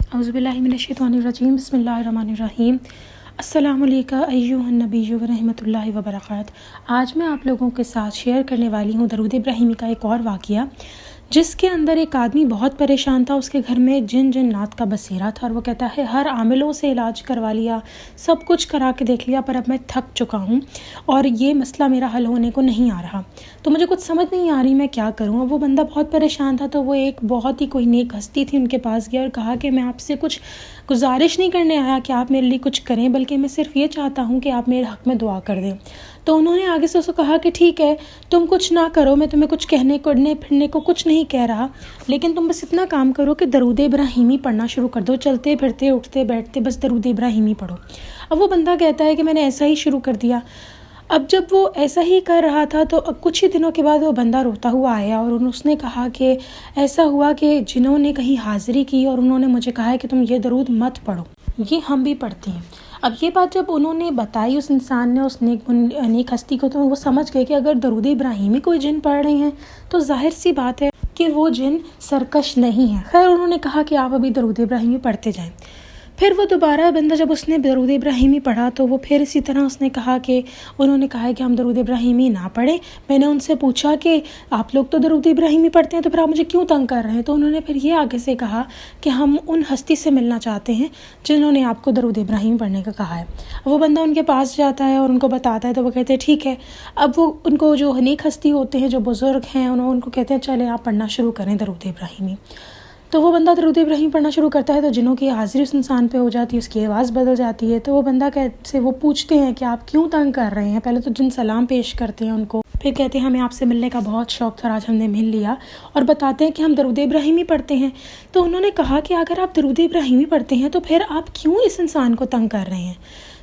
اعوذ باللہ من الشیطان الرجیم بسم اللہ الرحمن الرحیم السلام علیکم ایھا النبی و رحمۃ اللہ وبرکاتہ۔ آج میں آپ لوگوں کے ساتھ شیئر کرنے والی ہوں درود ابراہیمی کا ایک اور واقعہ، جس کے اندر ایک آدمی بہت پریشان تھا۔ اس کے گھر میں جنات کا بسیرا تھا اور وہ کہتا ہے ہر عاملوں سے علاج کروا لیا، سب کچھ کرا کے دیکھ لیا، پر اب میں تھک چکا ہوں اور یہ مسئلہ میرا حل ہونے کو نہیں آ رہا، تو مجھے کچھ سمجھ نہیں آ رہی میں کیا کروں۔ اب وہ بندہ بہت پریشان تھا، تو وہ ایک بہت ہی کوئی نیک ہستی تھی، ان کے پاس گیا اور کہا کہ میں آپ سے کچھ گزارش نہیں کرنے آیا کہ آپ میرے لیے کچھ کریں، بلکہ میں صرف یہ چاہتا ہوں کہ آپ میرے حق میں دعا کر دیں۔ تو انہوں نے آگے سے اس کو کہا کہ ٹھیک ہے، تم کچھ نہ کرو، میں تمہیں کچھ کہنے کرنے پھرنے کو کچھ نہیں کہہ رہا، لیکن تم بس اتنا کام کرو کہ درود ابراہیمی پڑھنا شروع کر دو، چلتے پھرتے اٹھتے بیٹھتے بس درود ابراہیمی پڑھو۔ اب وہ بندہ کہتا ہے کہ میں نے ایسا ہی شروع کر دیا۔ اب جب وہ ایسا ہی کر رہا تھا تو کچھ ہی دنوں کے بعد وہ بندہ روتا ہوا آیا اور اس نے کہا کہ ایسا ہوا کہ جنہوں نے کہیں حاضری کی اور انہوں نے مجھے کہا ہے کہ تم یہ درود مت پڑھو، یہ ہم بھی پڑھتے ہیں۔ اب یہ بات جب انہوں نے بتائی اس انسان نے، اس نیک ہستی کو، تو وہ سمجھ گئے کہ اگر درود ابراہیمی کوئی جن پڑھ رہے ہیں تو ظاہر سی بات ہے کہ وہ جن سرکش نہیں ہے۔ خیر انہوں نے کہا کہ آپ ابھی درود ابراہیمی پڑھتے جائیں۔ پھر وہ دوبارہ بندہ جب اس نے درود ابراہیمی پڑھا تو وہ پھر اسی طرح اس نے کہا کہ انہوں نے کہا ہے کہ ہم درود ابراہیمی نہ پڑھیں۔ میں نے ان سے پوچھا کہ آپ لوگ تو درود ابراہیمی پڑھتے ہیں تو پھر آپ مجھے کیوں تنگ کر رہے ہیں؟ تو انہوں نے پھر یہ آگے سے کہا کہ ہم ان ہستی سے ملنا چاہتے ہیں جنہوں نے آپ کو درود ابراہیمی پڑھنے کا کہا ہے۔ وہ بندہ ان کے پاس جاتا ہے اور ان کو بتاتا ہے تو وہ کہتے ہیں ٹھیک ہے۔ اب وہ ان کو جو نیک ہستی ہوتے ہیں، جو بزرگ ہیں، ان کو کہتے ہیں چلیں آپ پڑھنا شروع کریں درود ابراہیمی۔ تو وہ بندہ درود ابراہیم پڑھنا شروع کرتا ہے تو جنوں کی حاضری اس انسان پہ ہو جاتی ہے، اس کی آواز بدل جاتی ہے۔ تو وہ بندہ سے وہ پوچھتے ہیں کہ آپ کیوں تنگ کر رہے ہیں؟ پہلے تو جن سلام پیش کرتے ہیں ان کو، پھر کہتے ہیں ہمیں آپ سے ملنے کا بہت شوق تھا، آج ہم نے مل لیا، اور بتاتے ہیں کہ ہم درود ابراہیمی پڑھتے ہیں۔ تو انہوں نے کہا کہ اگر آپ درود ابراہیمی پڑھتے ہیں تو پھر آپ کیوں اس انسان کو تنگ کر رہے ہیں؟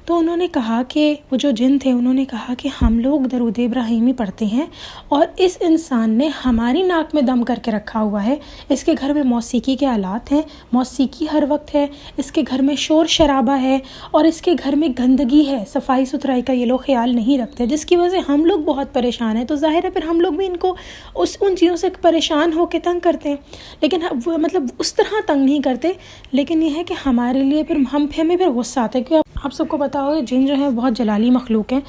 تو انہوں نے کہا کہ وہ جو جن تھے انہوں نے کہا کہ ہم لوگ درود ابراہیمی پڑھتے ہیں اور اس انسان نے ہماری ناک میں دم کر کے رکھا ہوا ہے، اس کے گھر میں موسیقی کے آلات ہیں، موسیقی ہر وقت ہے، اس کے گھر میں شور شرابہ ہے اور اس کے گھر میں گندگی ہے، صفائی ستھرائی کا یہ لوگ خیال نہیں رکھتے، جس کی وجہ سے ہم لوگ بہت پریشان ہیں۔ تو ظاہر ہے پھر ہم لوگ بھی ان کو ان چیزوں سے پریشان ہو کے تنگ کرتے ہیں، لیکن مطلب اس طرح تنگ نہیں کرتے، لیکن یہ ہے کہ ہمارے لیے پھر ہمیں پھر غصہ آتا ہے، کیونکہ آپ سب کو پتا ہوگا جن جو ہے بہت جلالی مخلوق ہیں،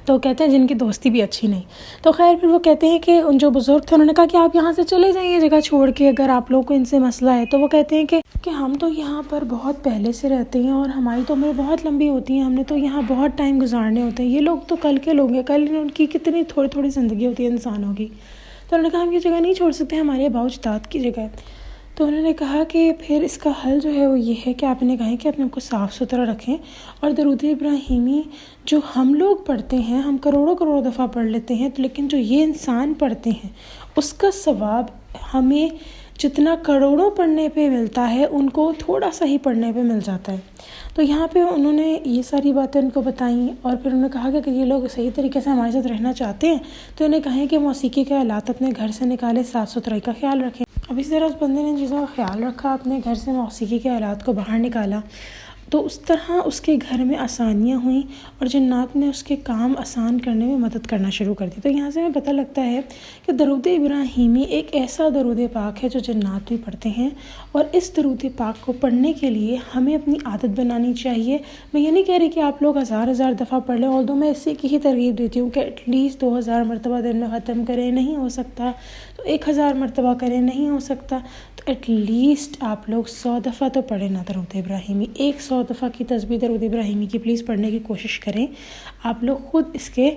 تو کہتے ہیں جن کی دوستی بھی اچھی نہیں۔ تو خیر پھر وہ کہتے ہیں کہ ان جو بزرگ تھے انہوں نے کہا کہ آپ یہاں سے چلے جائیں یہ جگہ چھوڑ کے، اگر آپ لوگوں کو ان سے مسئلہ ہے۔ تو وہ کہتے ہیں کہ ہم تو یہاں پر بہت پہلے سے رہتے ہیں اور ہماری تو عمر بہت لمبی ہوتی ہے، ہم نے تو یہاں بہت ٹائم گزارنے ہوتے ہیں، یہ لوگ تو کل کے لوگ ہیں، کل ان کی کتنی تھوڑی زندگی ہوتی ہے انسانوں کی۔ تو انہوں نے کہا ہم یہ جگہ نہیں چھوڑ سکتے، ہمارے آباء و اجداد کی جگہ ہے۔ تو انہوں نے کہا کہ پھر اس کا حل جو ہے وہ یہ ہے کہ آپ نے کہا کہ اپنے کو صاف ستھرا رکھیں، اور درود ابراہیمی جو ہم لوگ پڑھتے ہیں ہم کروڑوں دفعہ پڑھ لیتے ہیں، لیکن جو یہ انسان پڑھتے ہیں اس کا ثواب ہمیں جتنا کروڑوں پڑھنے پہ ملتا ہے ان کو تھوڑا سا ہی پڑھنے پہ مل جاتا ہے۔ تو یہاں پہ انہوں نے یہ ساری باتیں ان کو بتائیں، اور پھر انہوں نے کہا کہ یہ لوگ صحیح طریقے سے ہمارے ساتھ رہنا چاہتے ہیں تو انہیں کہیں کہ موسیقی کے آلات اپنے گھر سے نکالے، صاف ستھرائی کا خیال رکھیں۔ اب اس طرح اس بندے نے ان چیزوں کا خیال رکھا، اپنے گھر سے موسیقی کے آلات کو باہر نکالا، تو اس طرح اس کے گھر میں آسانیاں ہوئیں اور جنات نے اس کے کام آسان کرنے میں مدد کرنا شروع کر دی۔ تو یہاں سے ہمیں پتہ لگتا ہے کہ درود ابراہیمی ایک ایسا درود پاک ہے جو جنات بھی پڑھتے ہیں، اور اس درود پاک کو پڑھنے کے لیے ہمیں اپنی عادت بنانی چاہیے۔ میں یہ نہیں کہہ رہی کہ آپ لوگ ہزار دفعہ پڑھ لیں، اور میں اسی کی ہی ترغیب دیتی ہوں کہ ایٹ لیسٹ 2000 مرتبہ دن میں ختم کریں، نہیں ہو سکتا تو 1000 مرتبہ کریں، نہیں ہو سکتا تو ایٹ لیسٹ آپ لوگ 100 دفعہ تو پڑھیں نا درود ابراہیمی، 100 دفعہ کی تسبیح درود ابراہیمی کی پلیز پڑھنے کی کوشش کریں۔ آپ لوگ خود اس کے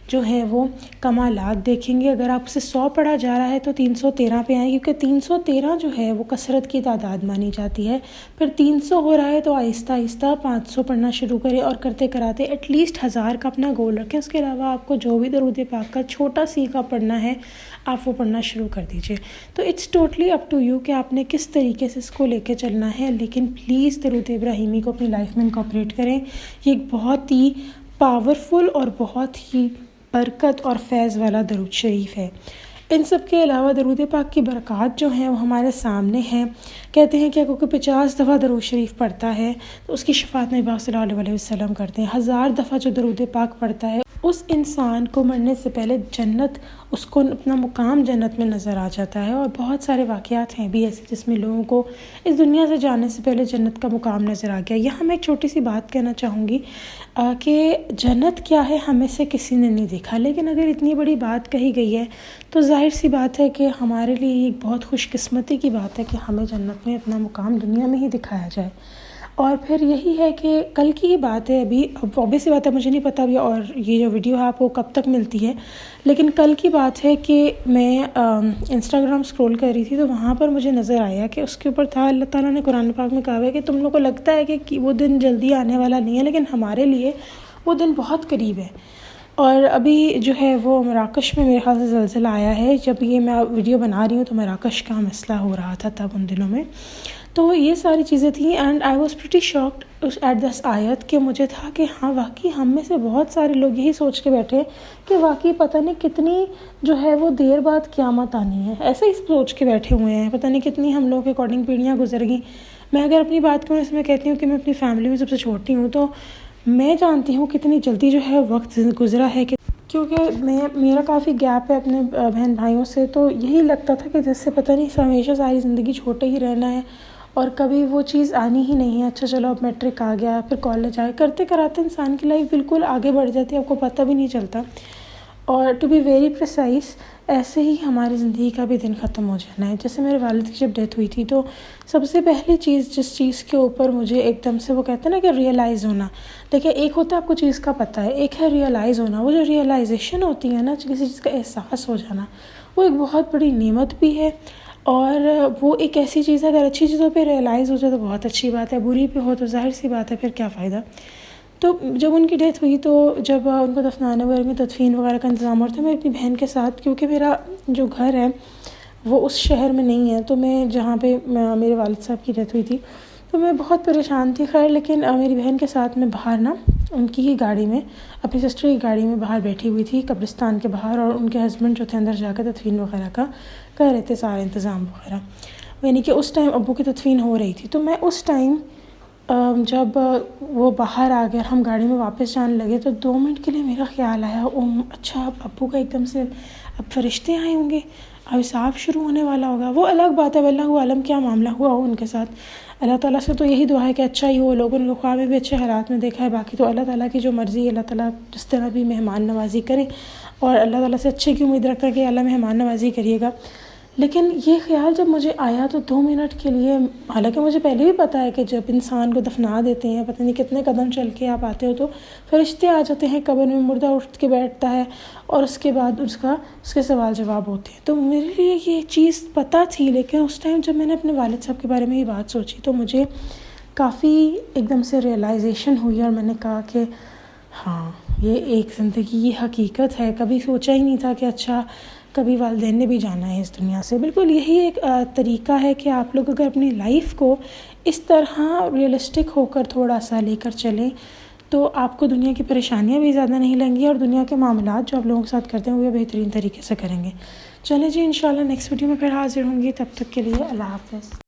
جو ہے وہ کمالات دیکھیں گے۔ اگر آپ سے 100 پڑھا جا رہا ہے تو 313 پہ آئیں، کیونکہ 313 جو ہے وہ کثرت کی تعداد مانی جاتی ہے۔ پھر 300 ہو رہا ہے تو آہستہ آہستہ 500 پڑھنا شروع کریں، اور کرتے کراتے ایٹ لیسٹ 1000 کا اپنا گول رکھیں۔ اس کے علاوہ آپ کو جو بھی درود پاک کا چھوٹا سیکھا پڑھنا ہے آپ وہ پڑھنا شروع کر دیجئے۔ تو it's totally up to you کہ آپ نے کس طریقے سے اس کو لے کے چلنا ہے، لیکن پلیز درود ابراہیمی کو اپنی لائف میں انکارپوریٹ کریں۔ یہ ایک بہت ہی پاورفل اور بہت ہی برکت اور فیض والا درود شریف ہے۔ ان سب کے علاوہ درود پاک کی برکات جو ہیں وہ ہمارے سامنے ہیں۔ کہتے ہیں کہ اگر کوئی 50 دفعہ درود شریف پڑھتا ہے تو اس کی شفاعت نبی پاک صلی اللہ علیہ وسلم کرتے ہیں۔ 1000 دفعہ جو درود پاک پڑھتا ہے اس انسان کو مرنے سے پہلے جنت، اس کو اپنا مقام جنت میں نظر آ جاتا ہے. اور بہت سارے واقعات ہیں بھی ایسے جس میں لوگوں کو اس دنیا سے جانے سے پہلے جنت کا مقام نظر آ گیا. یہاں میں ایک چھوٹی سی بات کہنا چاہوں گی کہ جنت کیا ہے ہمیں سے کسی نے نہیں دیکھا، لیکن اگر اتنی بڑی بات کہی گئی ہے تو ظاہر سی بات ہے کہ ہمارے لیے ایک بہت خوش قسمتی کی بات ہے کہ ہمیں جنت میں اپنا مقام دنیا میں ہی دکھایا جائے. اور پھر یہی ہے کہ کل کی ہی بات ہے، ابھی اب obvious سی بات ہے، مجھے نہیں پتا ابھی اور یہ جو ویڈیو ہے آپ کو کب تک ملتی ہے، لیکن کل کی بات ہے کہ میں انسٹاگرام اسکرول کر رہی تھی تو وہاں پر مجھے نظر آیا کہ اس کے اوپر تھا اللہ تعالیٰ نے قرآن پاک میں کہا ہے کہ تم لوگوں کو لگتا ہے کہ وہ دن جلدی آنے والا نہیں ہے، لیکن ہمارے لیے وہ دن بہت قریب ہے. اور ابھی جو ہے وہ مراکش میں میرے خیال سے زلزلہ آیا ہے. جب یہ میں ویڈیو بنا رہی ہوں تو مراکش کا مسئلہ ہو رہا تھا تب ان دنوں میں. تو یہ ساری چیزیں تھیں and I was pretty shocked at this آیت کہ مجھے تھا کہ ہاں واقعی ہم میں سے بہت سارے لوگ یہی سوچ کے بیٹھے کہ واقعی پتہ نہیں کتنی جو ہے وہ دیر بعد قیامت آنی ہے. ایسے ہی سوچ کے بیٹھے ہوئے ہیں، پتہ نہیں کتنی ہم لوگ کے اکارڈنگ پیڑھیاں گزر گئیں. میں اگر اپنی بات کروں، اس میں کہتی ہوں کہ میں اپنی فیملی میں سب سے چھوٹی ہوں، تو میں جانتی ہوں کتنی جلدی جو ہے وقت گزرا ہے کہ کیونکہ میرا کافی گیپ ہے اپنے بہن بھائیوں سے. تو یہی لگتا تھا کہ جیسے پتہ نہیں ہمیشہ ساری زندگی چھوٹے ہی رہنا ہے اور کبھی وہ چیز آنی ہی نہیں ہے. اچھا چلو اب میٹرک آ گیا، پھر کالج آئے، کرتے کراتے انسان کی لائف بالکل آگے بڑھ جاتی ہے، آپ کو پتہ بھی نہیں چلتا. اور ٹو بی ویری پریسائز ایسے ہی ہماری زندگی کا بھی دن ختم ہو جانا ہے. جیسے میرے والد کی جب ڈیتھ ہوئی تھی تو سب سے پہلی چیز جس چیز کے اوپر مجھے ایک دم سے وہ کہتے ہیں نا کہ ریئلائز ہونا، دیکھیں ایک ہوتا ہے آپ کو چیز کا پتہ ہے، ایک ہے ریئلائز ہونا. وہ جو ریئلائزیشن ہوتی ہے نا، کسی چیز کا احساس ہو جانا، وہ ایک بہت بڑی نعمت بھی ہے. اور وہ ایک ایسی چیز ہے، اگر اچھی چیزوں پہ ریئلائز ہو جائے تو بہت اچھی بات ہے، بری پہ ہو تو ظاہر سی بات ہے پھر کیا فائدہ. تو جب ان کی ڈیتھ ہوئی تو جب ان کو دفنانے وغیرہ میں تدفین وغیرہ کا انتظام اور تھا، میں اپنی بہن کے ساتھ، کیونکہ میرا جو گھر ہے وہ اس شہر میں نہیں ہے، تو میں جہاں پہ میرے والد صاحب کی ڈیتھ ہوئی تھی تو میں بہت پریشان تھی. خیر لیکن میری بہن کے ساتھ میں باہر نا ان کی ہی گاڑی میں، اپنی سسٹر کی گاڑی میں باہر بیٹھی ہوئی تھی قبرستان کے باہر، اور ان کے ہسبینڈ جو تھے اندر جا کے تدفین وغیرہ کا کر رہے تھے سارے انتظام وغیرہ. یعنی کہ اس ٹائم ابو کی تدفین ہو رہی تھی. تو میں اس ٹائم جب وہ باہر آ گئے اور ہم گاڑی میں واپس جانے لگے تو 2 منٹ کے لیے میرا خیال آیا اچھا اب ابو کا ایک دم سے اب فرشتے آئے ہوں گے، اب حساب شروع ہونے والا ہوگا. وہ الگ بات ہے، واللہ عالم کیا معاملہ ہوا ہو ان کے ساتھ. اللہ تعالیٰ سے تو یہی دعا ہے کہ اچھا ہی ہو، لوگوں نے خواب میں بھی اچھے حالات میں دیکھا ہے. باقی تو اللہ تعالیٰ کی جو مرضی ہے، اللہ تعالیٰ جس طرح بھی مہمان نوازی کرے، اور اللہ تعالیٰ سے اچھے کی امید رکھتا ہے کہ اللہ مہمان نوازی کریے گا. لیکن یہ خیال جب مجھے آیا تو 2 منٹ کے لیے، حالانکہ مجھے پہلے بھی پتہ ہے کہ جب انسان کو دفنا دیتے ہیں پتہ نہیں کتنے قدم چل کے آپ آتے ہو تو فرشتے آ جاتے ہیں قبر میں، مردہ اٹھ کے بیٹھتا ہے اور اس کے بعد اس کے سوال جواب ہوتے ہیں. تو میرے لیے یہ چیز پتہ تھی، لیکن اس ٹائم جب میں نے اپنے والد صاحب کے بارے میں یہ بات سوچی تو مجھے کافی ایک دم سے ریئلائزیشن ہوئی، اور میں نے کہا کہ ہاں یہ ایک زندگی، یہ حقیقت ہے. کبھی سوچا ہی نہیں تھا کہ اچھا کبھی والدین نے بھی جانا ہے اس دنیا سے. بالکل یہی ایک طریقہ ہے کہ آپ لوگ اگر اپنی لائف کو اس طرح ریئلسٹک ہو کر تھوڑا سا لے کر چلیں تو آپ کو دنیا کی پریشانیاں بھی زیادہ نہیں لیں گی، اور دنیا کے معاملات جو آپ لوگوں کے ساتھ کرتے ہیں وہ بہترین طریقے سے کریں گے. چلیں جی، انشاءاللہ نیکسٹ ویڈیو میں پھر حاضر ہوں گی. تب تک کے لیے اللہ حافظ.